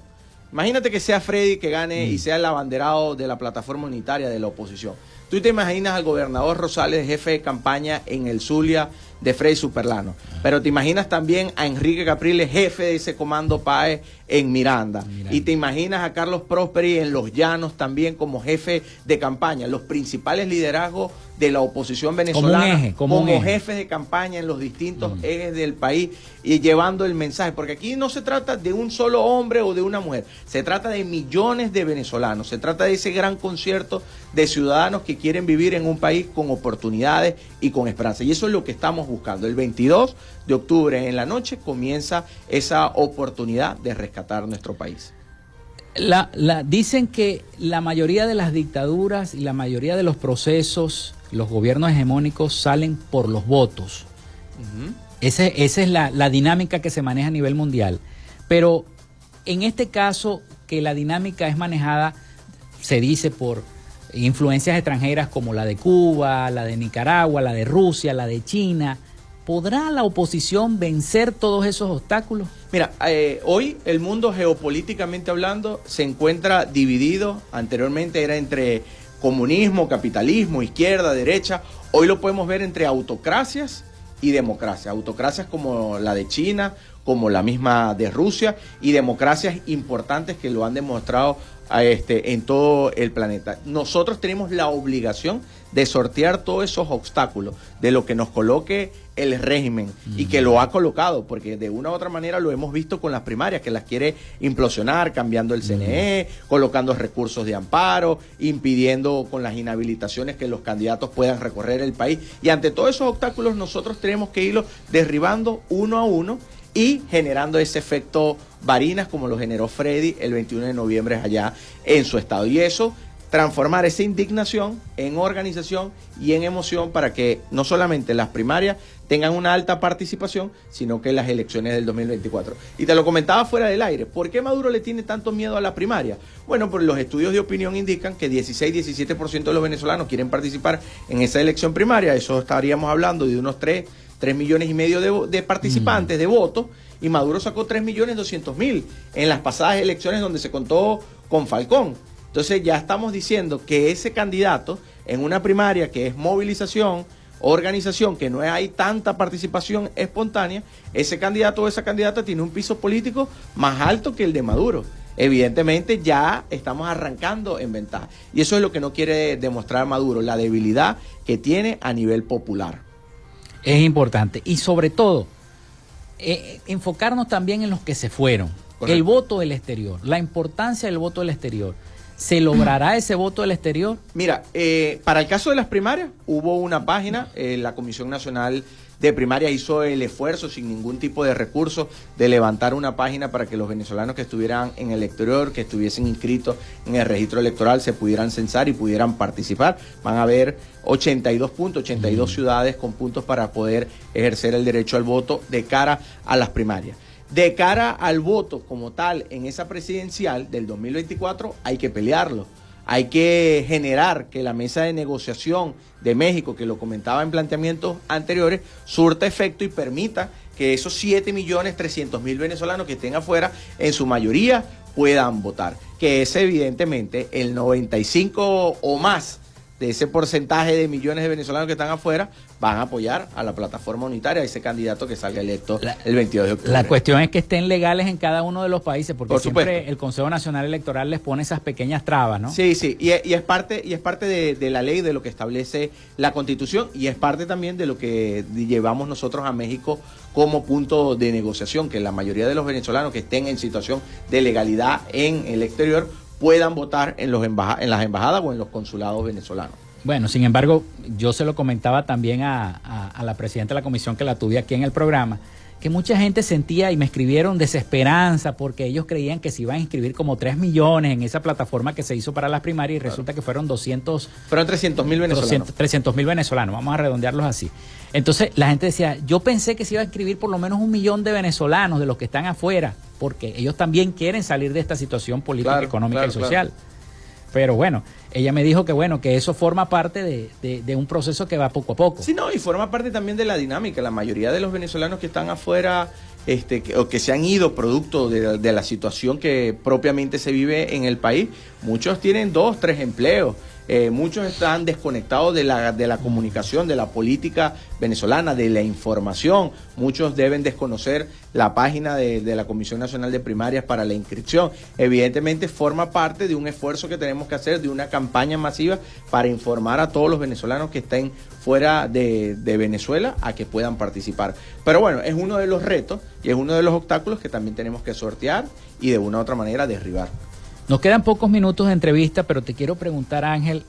Imagínate que sea Freddy que gane y sea el abanderado de la plataforma unitaria de la oposición. ¿Tú te imaginas al gobernador Rosales, jefe de campaña en el Zulia de Freddy Superlano? Pero te imaginas también a Enrique Capriles, jefe de ese comando PAES en Miranda. Y te imaginas a Carlos Prosperi en Los Llanos también como jefe de campaña. Los principales liderazgos de la oposición venezolana como jefes de campaña en los distintos ejes del país y llevando el mensaje. Porque aquí no se trata de un solo hombre o de una mujer. Se trata de millones de venezolanos. Se trata de ese gran concierto de ciudadanos que quieren vivir en un país con oportunidades y con esperanza. Y eso es lo que estamos buscando. El 22 de octubre en la noche comienza esa oportunidad de rescatar nuestro país. Dicen que la mayoría de las dictaduras y la mayoría de los procesos, los gobiernos hegemónicos salen por los votos. Esa es la dinámica que se maneja a nivel mundial. Pero en este caso, que la dinámica es manejada, se dice, por influencias extranjeras como la de Cuba, la de Nicaragua, la de Rusia, la de China, ¿podrá la oposición vencer todos esos obstáculos? Mira, hoy el mundo geopolíticamente hablando se encuentra dividido. Anteriormente era entre comunismo, capitalismo, izquierda, derecha. Hoy lo podemos ver entre autocracias y democracias. Autocracias como la de China, como la misma de Rusia, y democracias importantes que lo han demostrado en todo el planeta. Nosotros tenemos la obligación de sortear todos esos obstáculos, de lo que nos coloque el régimen y que lo ha colocado, porque de una u otra manera lo hemos visto con las primarias, que las quiere implosionar, cambiando el CNE, colocando recursos de amparo, impidiendo con las inhabilitaciones que los candidatos puedan recorrer el país. Y ante todos esos obstáculos nosotros tenemos que irlos derribando uno a uno y generando ese efecto Barinas como lo generó Freddy el 21 de noviembre allá en su estado. Y eso transformar esa indignación en organización y en emoción para que no solamente las primarias tengan una alta participación, sino que las elecciones del 2024. Y te lo comentaba fuera del aire, ¿por qué Maduro le tiene tanto miedo a la primaria? Bueno, pues los estudios de opinión indican que 16-17% de los venezolanos quieren participar en esa elección primaria. Eso estaríamos hablando de unos 3 millones y medio de participantes, de votos, y Maduro sacó 3.200.000 en las pasadas elecciones donde se contó con Falcón. Entonces ya estamos diciendo que ese candidato en una primaria que es movilización, organización, que no hay tanta participación espontánea, ese candidato o esa candidata tiene un piso político más alto que el de Maduro. Evidentemente ya estamos arrancando en ventaja. Y eso es lo que no quiere demostrar Maduro, la debilidad que tiene a nivel popular. Es importante. Y sobre todo, enfocarnos también en los que se fueron. Correcto. El voto del exterior, la importancia del voto del exterior. ¿Se logrará ese voto del exterior? Mira, para el caso de las primarias, hubo una página, la Comisión Nacional de Primarias hizo el esfuerzo sin ningún tipo de recurso de levantar una página para que los venezolanos que estuvieran en el exterior, que estuviesen inscritos en el registro electoral, se pudieran censar y pudieran participar. Van a haber 82 puntos, 82 ciudades con puntos para poder ejercer el derecho al voto de cara a las primarias. De cara al voto como tal en esa presidencial del 2024 hay que pelearlo. Hay que generar que la mesa de negociación de México, que lo comentaba en planteamientos anteriores, surta efecto y permita que esos 7.300.000 venezolanos que estén afuera, en su mayoría, puedan votar. Que es evidentemente el 95 o más de ese porcentaje de millones de venezolanos que están afuera van a apoyar a la plataforma unitaria, a ese candidato que salga electo el 22 de octubre. La cuestión es que estén legales en cada uno de los países, porque por siempre supuesto. el Consejo Nacional Electoral les pone esas pequeñas trabas, ¿no? Sí, sí, y es parte de la ley, de lo que establece la Constitución, y es parte también de lo que llevamos nosotros a México como punto de negociación, que la mayoría de los venezolanos que estén en situación de legalidad en el exterior puedan votar en las embajadas o en los consulados venezolanos. Bueno, sin embargo, yo se lo comentaba también a la presidenta de la comisión, que la tuve aquí en el programa, que mucha gente sentía y me escribieron desesperanza porque ellos creían que se iban a inscribir como 3 millones en esa plataforma que se hizo para las primarias y resulta que fueron 300.000 venezolanos. 300.000 venezolanos, vamos a redondearlos así. Entonces la gente decía, yo pensé que se iba a inscribir por lo menos 1 millón de venezolanos de los que están afuera, porque ellos también quieren salir de esta situación política, económica y social. Claro. Pero bueno, ella me dijo que bueno, que eso forma parte de un proceso que va poco a poco. Sí, no, y forma parte también de la dinámica. La mayoría de los venezolanos que están afuera, o que se han ido producto de la situación que propiamente se vive en el país, muchos tienen 2, 3 empleos. Muchos están desconectados de la comunicación, de la política venezolana, de la información. Muchos deben desconocer la página de la Comisión Nacional de Primarias para la inscripción. Evidentemente forma parte de un esfuerzo que tenemos que hacer, de una campaña masiva para informar a todos los venezolanos que estén fuera de Venezuela a que puedan participar. Pero bueno, es uno de los retos y es uno de los obstáculos que también tenemos que sortear y de una u otra manera derribar. Nos quedan pocos minutos de entrevista, pero te quiero preguntar, Ángel,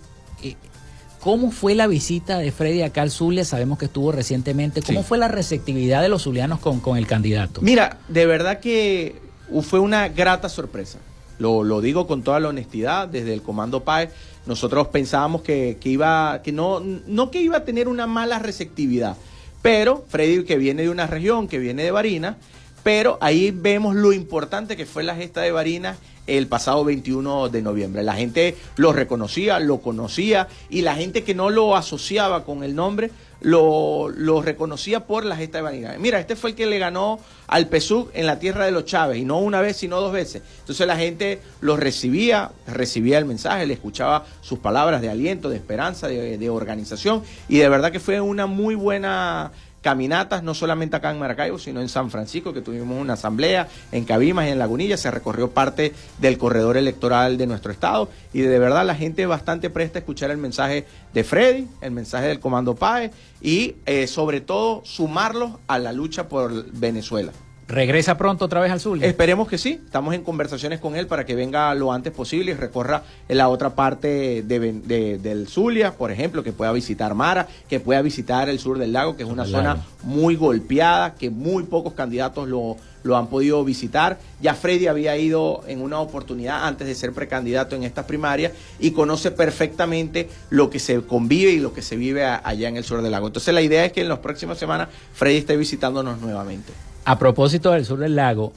¿cómo fue la visita de Freddy acá al Zulia? Sabemos que estuvo recientemente. ¿Cómo fue la receptividad de los zulianos con el candidato? Mira, de verdad que fue una grata sorpresa. Lo digo con toda la honestidad, desde el Comando Páez. Nosotros pensábamos que iba a tener una mala receptividad, pero Freddy, que viene de una región, que viene de Barinas, pero ahí vemos lo importante que fue la gesta de Barinas el pasado 21 de noviembre. La gente lo reconocía, lo conocía, y la gente que no lo asociaba con el nombre lo reconocía por la gesta de Barinas. Mira, este fue el que le ganó al PSUV en la tierra de los Chávez, y no una vez, sino 2 veces. Entonces la gente lo recibía el mensaje, le escuchaba sus palabras de aliento, de esperanza, de organización, y de verdad que fue una muy buena caminatas, no solamente acá en Maracaibo, sino en San Francisco, que tuvimos una asamblea, en Cabimas y en Lagunilla. Se recorrió parte del corredor electoral de nuestro estado, y de verdad la gente bastante presta a escuchar el mensaje de Freddy, el mensaje del Comando Páez, y sobre todo sumarlos a la lucha por Venezuela. ¿Regresa pronto otra vez al Zulia? Esperemos que sí. Estamos en conversaciones con él para que venga lo antes posible y recorra en la otra parte del Zulia, por ejemplo, que pueda visitar Mara, que pueda visitar el sur del lago, que es una zona muy golpeada, que muy pocos candidatos lo han podido visitar. Ya Freddy había ido en una oportunidad antes de ser precandidato en estas primarias y conoce perfectamente lo que se convive y lo que se vive allá en el sur del lago. Entonces la idea es que en las próximas semanas Freddy esté visitándonos nuevamente. A propósito del sur del lago,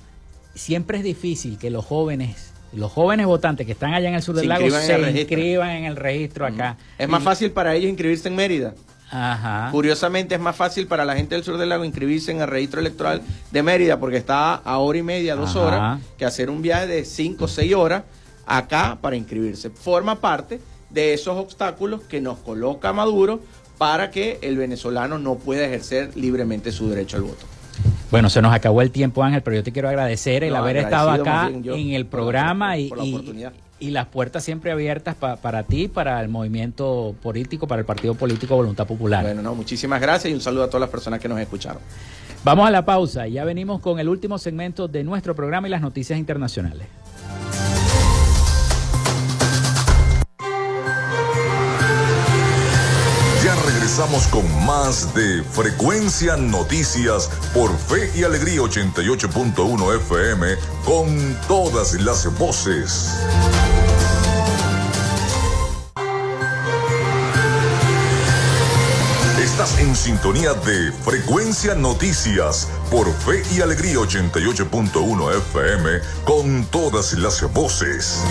siempre es difícil que los jóvenes votantes que están allá en el sur del lago se inscriban en el registro acá. Es más fácil para ellos inscribirse en Mérida. Ajá. Curiosamente es más fácil para la gente del sur del lago inscribirse en el registro electoral de Mérida porque está a hora y media, 2 horas, que hacer un viaje de 5 o 6 horas acá para inscribirse. Forma parte de esos obstáculos que nos coloca Maduro para que el venezolano no pueda ejercer libremente su derecho al voto. Bueno, se nos acabó el tiempo, Ángel, pero yo te quiero agradecer el haber estado acá en el programa y las puertas siempre abiertas para ti, para el movimiento político, para el partido político Voluntad Popular. Bueno, muchísimas gracias y un saludo a todas las personas que nos escucharon. Vamos a la pausa y ya venimos con el último segmento de nuestro programa y las noticias internacionales. Regresamos con más de Frecuencia Noticias por Fe y Alegría 88.1 FM con todas las voces. Estás en sintonía de Frecuencia Noticias por Fe y Alegría 88.1 FM con todas las voces.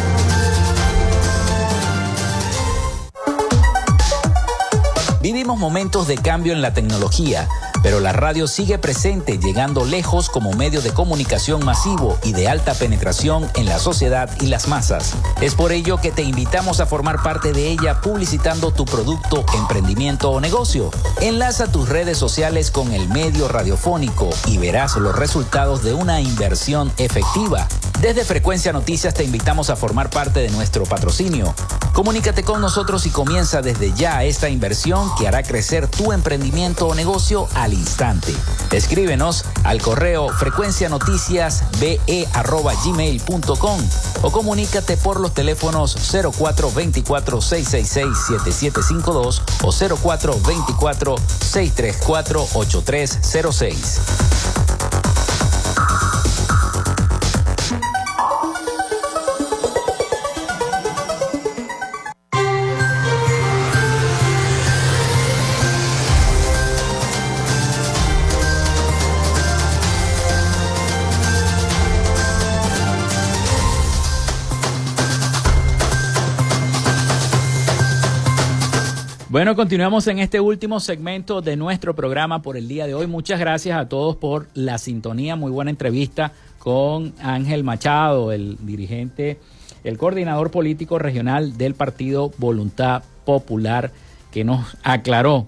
Vivimos momentos de cambio en la tecnología, pero la radio sigue presente, llegando lejos como medio de comunicación masivo y de alta penetración en la sociedad y las masas. Es por ello que te invitamos a formar parte de ella publicitando tu producto, emprendimiento o negocio. Enlaza tus redes sociales con el medio radiofónico y verás los resultados de una inversión efectiva. Desde Frecuencia Noticias te invitamos a formar parte de nuestro patrocinio. Comunícate con nosotros y comienza desde ya esta inversión que hará crecer tu emprendimiento o negocio al instante. Escríbenos al correo frecuencianoticiasbe@gmail.com o comunícate por los teléfonos 0424-666-7752 o 0424-634-8306. Bueno, continuamos en este último segmento de nuestro programa por el día de hoy. Muchas gracias a todos por la sintonía. Muy buena entrevista con Ángel Machado, el dirigente, el coordinador político regional del partido Voluntad Popular, que nos aclaró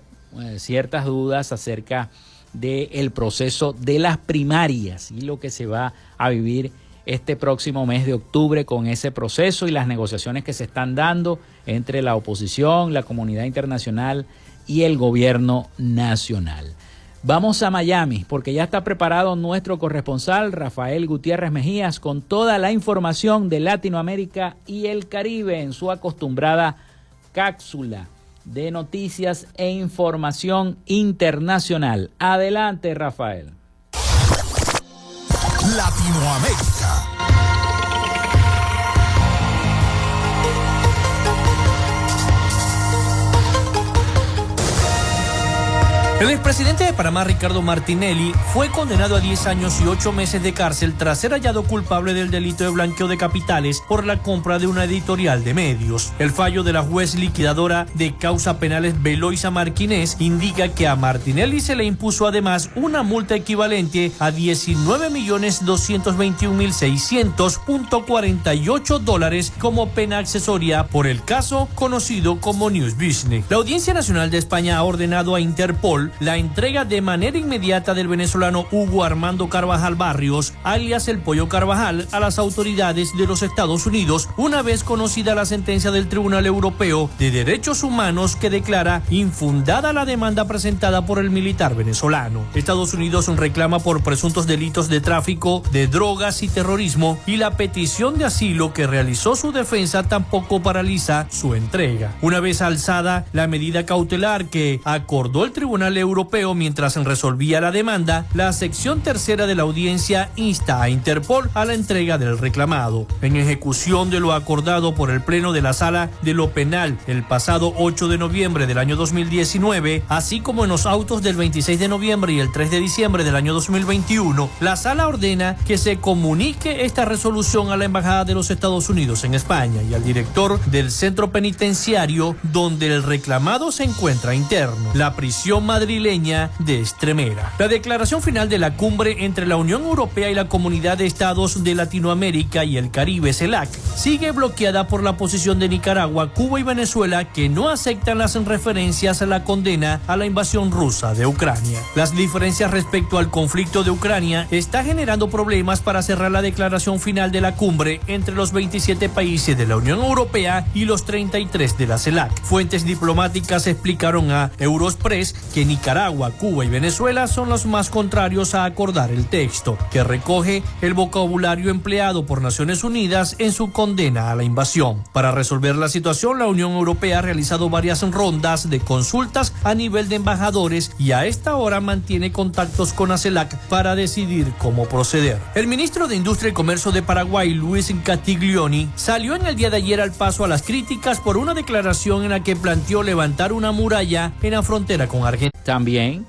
ciertas dudas acerca del proceso de las primarias y lo que se va a vivir este próximo mes de octubre con ese proceso y las negociaciones que se están dando entre la oposición, la comunidad internacional y el gobierno nacional. Vamos a Miami porque ya está preparado nuestro corresponsal Rafael Gutiérrez Mejías con toda la información de Latinoamérica y el Caribe en su acostumbrada cápsula de noticias e información internacional. Adelante, Rafael. Latinoamérica. El expresidente de Panamá, Ricardo Martinelli, fue condenado a 10 años y 8 meses de cárcel tras ser hallado culpable del delito de blanqueo de capitales por la compra de una editorial de medios. El fallo de la juez liquidadora de causa penales Beloisa Marquinés indica que a Martinelli se le impuso además una multa equivalente a $19.221.600.48 como pena accesoria por el caso conocido como News Business. La Audiencia Nacional de España ha ordenado a Interpol Interpol la entrega de manera inmediata del venezolano Hugo Armando Carvajal Barrios, alias el Pollo Carvajal, a las autoridades de los Estados Unidos, una vez conocida la sentencia del Tribunal Europeo de Derechos Humanos que declara infundada la demanda presentada por el militar venezolano. Estados Unidos reclama por presuntos delitos de tráfico de drogas y terrorismo, y la petición de asilo que realizó su defensa tampoco paraliza su entrega. Una vez alzada la medida cautelar que acordó el Tribunal Europeo mientras resolvía la demanda, la sección tercera de la audiencia insta a Interpol a la entrega del reclamado. En ejecución de lo acordado por el Pleno de la Sala de lo Penal el pasado 8 de noviembre del año 2019, así como en los autos del 26 de noviembre y el 3 de diciembre del año 2021, la Sala ordena que se comunique esta resolución a la Embajada de los Estados Unidos en España y al director del centro penitenciario donde el reclamado se encuentra interno, la prisión madrileña de Extremera. La declaración final de la cumbre entre la Unión Europea y la Comunidad de Estados de Latinoamérica y el Caribe, CELAC, sigue bloqueada por la posición de Nicaragua, Cuba y Venezuela, que no aceptan las referencias a la condena a la invasión rusa de Ucrania. Las diferencias respecto al conflicto de Ucrania está generando problemas para cerrar la declaración final de la cumbre entre los 27 países de la Unión Europea y los 33 de la CELAC. Fuentes diplomáticas explicaron a Euroexpress que Nicaragua, Cuba y Venezuela son los más contrarios a acordar el texto, que recoge el vocabulario empleado por Naciones Unidas en su condena a la invasión. Para resolver la situación, la Unión Europea ha realizado varias rondas de consultas a nivel de embajadores y a esta hora mantiene contactos con la CELAC para decidir cómo proceder. El ministro de Industria y Comercio de Paraguay, Luis Catiglioni, salió en el día de ayer al paso a las críticas por una declaración en la que planteó levantar una muralla en la frontera con Argentina. También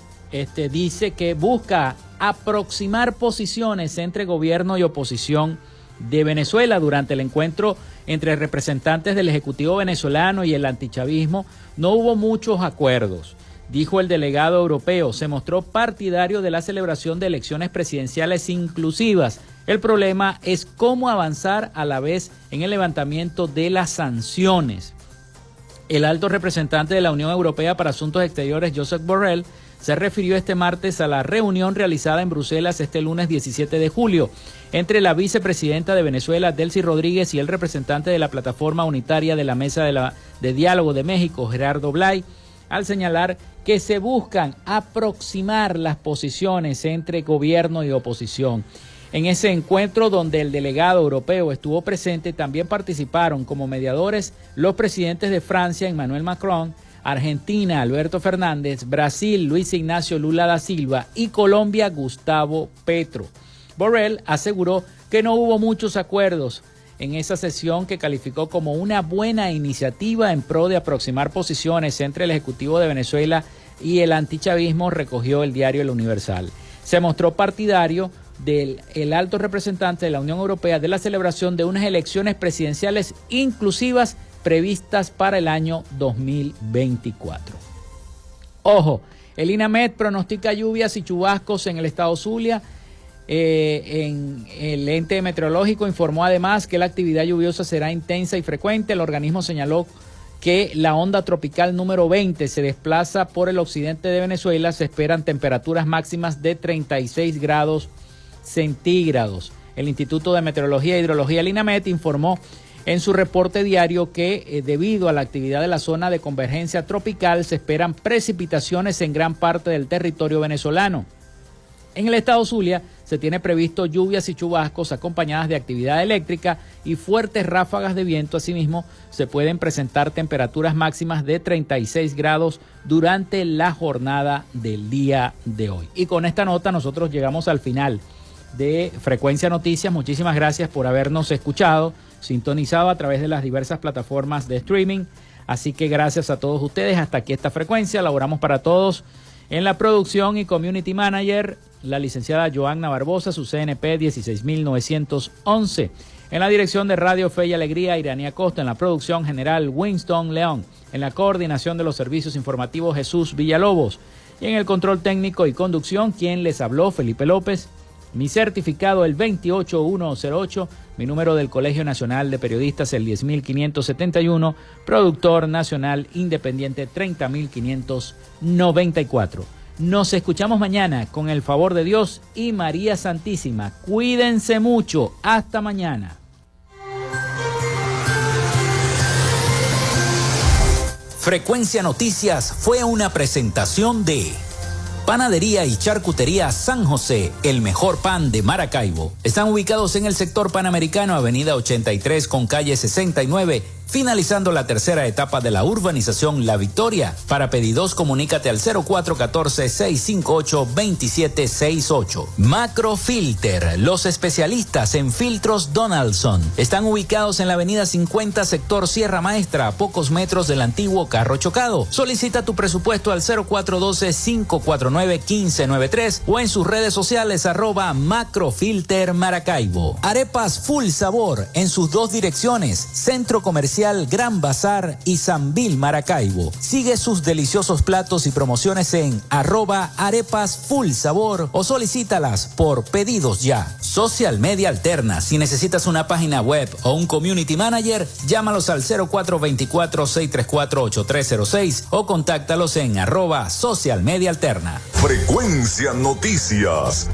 dice que busca aproximar posiciones entre gobierno y oposición de Venezuela. Durante el encuentro entre representantes del Ejecutivo venezolano y el antichavismo no hubo muchos acuerdos, dijo el delegado europeo. Se mostró partidario de la celebración de elecciones presidenciales inclusivas. El problema es cómo avanzar a la vez en el levantamiento de las sanciones. El alto representante de la Unión Europea para Asuntos Exteriores, Josep Borrell, se refirió este martes a la reunión realizada en Bruselas este lunes 17 de julio entre la vicepresidenta de Venezuela, Delcy Rodríguez, y el representante de la Plataforma Unitaria de la Mesa de Diálogo de México, Gerardo Blay, al señalar que se buscan aproximar las posiciones entre gobierno y oposición. En ese encuentro, donde el delegado europeo estuvo presente, también participaron como mediadores los presidentes de Francia, Emmanuel Macron, Argentina, Alberto Fernández, Brasil, Luis Ignacio Lula da Silva y Colombia, Gustavo Petro. Borrell aseguró que no hubo muchos acuerdos en esa sesión, que calificó como una buena iniciativa en pro de aproximar posiciones entre el Ejecutivo de Venezuela y el antichavismo, recogió el diario El Universal. Se mostró partidario del alto representante de la Unión Europea de la celebración de unas elecciones presidenciales inclusivas previstas para el año 2024. Ojo, el INAMED pronostica lluvias y chubascos en el estado Zulia. En el ente meteorológico informó además que la actividad lluviosa será intensa y frecuente. El organismo señaló que la onda tropical número 20 se desplaza por el occidente de Venezuela. Se esperan temperaturas máximas de 36 grados centígrados. El Instituto de Meteorología e Hidrología, el INAMED, informó en su reporte diario que debido a la actividad de la zona de convergencia tropical se esperan precipitaciones en gran parte del territorio venezolano. En el estado Zulia se tiene previsto lluvias y chubascos acompañadas de actividad eléctrica y fuertes ráfagas de viento. Asimismo, se pueden presentar temperaturas máximas de 36 grados durante la jornada del día de hoy. Y con esta nota nosotros llegamos al final de Frecuencia Noticias. Muchísimas gracias por habernos escuchado, sintonizado a través de las diversas plataformas de streaming. Así que gracias a todos ustedes. Hasta aquí esta frecuencia. Laboramos para todos. En la producción y community manager, la licenciada Joanna Barbosa, su CNP 16911. En la dirección de Radio Fe y Alegría, Iranía Costa. En la producción general, Winston León. En la coordinación de los servicios informativos, Jesús Villalobos. Y en el control técnico y conducción, quien les habló, Felipe López. Mi certificado, el 28108. Mi número del Colegio Nacional de Periodistas, el 10571. Productor nacional independiente, 30594. Nos escuchamos mañana con el favor de Dios y María Santísima. Cuídense mucho. Hasta mañana. Frecuencia Noticias fue una presentación de Panadería y Charcutería San José, el mejor pan de Maracaibo. Están ubicados en el sector Panamericano, avenida 83 con calle 69, finalizando la tercera etapa de la urbanización La Victoria. Para pedidos, comunícate al 0414-658-2768. Macrofilter, los especialistas en filtros Donaldson. Están ubicados en la avenida 50, sector Sierra Maestra, a pocos metros del antiguo carro chocado. Solicita tu presupuesto al 0412-549-1593 o en sus redes sociales @Macrofilter Maracaibo. Arepas Full Sabor en sus dos direcciones, Centro Comercial Gran Bazar y Sambil Maracaibo. Sigue sus deliciosos platos y promociones en @Arepas Full Sabor o solicítalas por pedidos ya. Social Media Alterna. Si necesitas una página web o un community manager, llámalos al 0424-634-8306 o contáctalos en @Social Media Alterna. Frecuencia Noticias.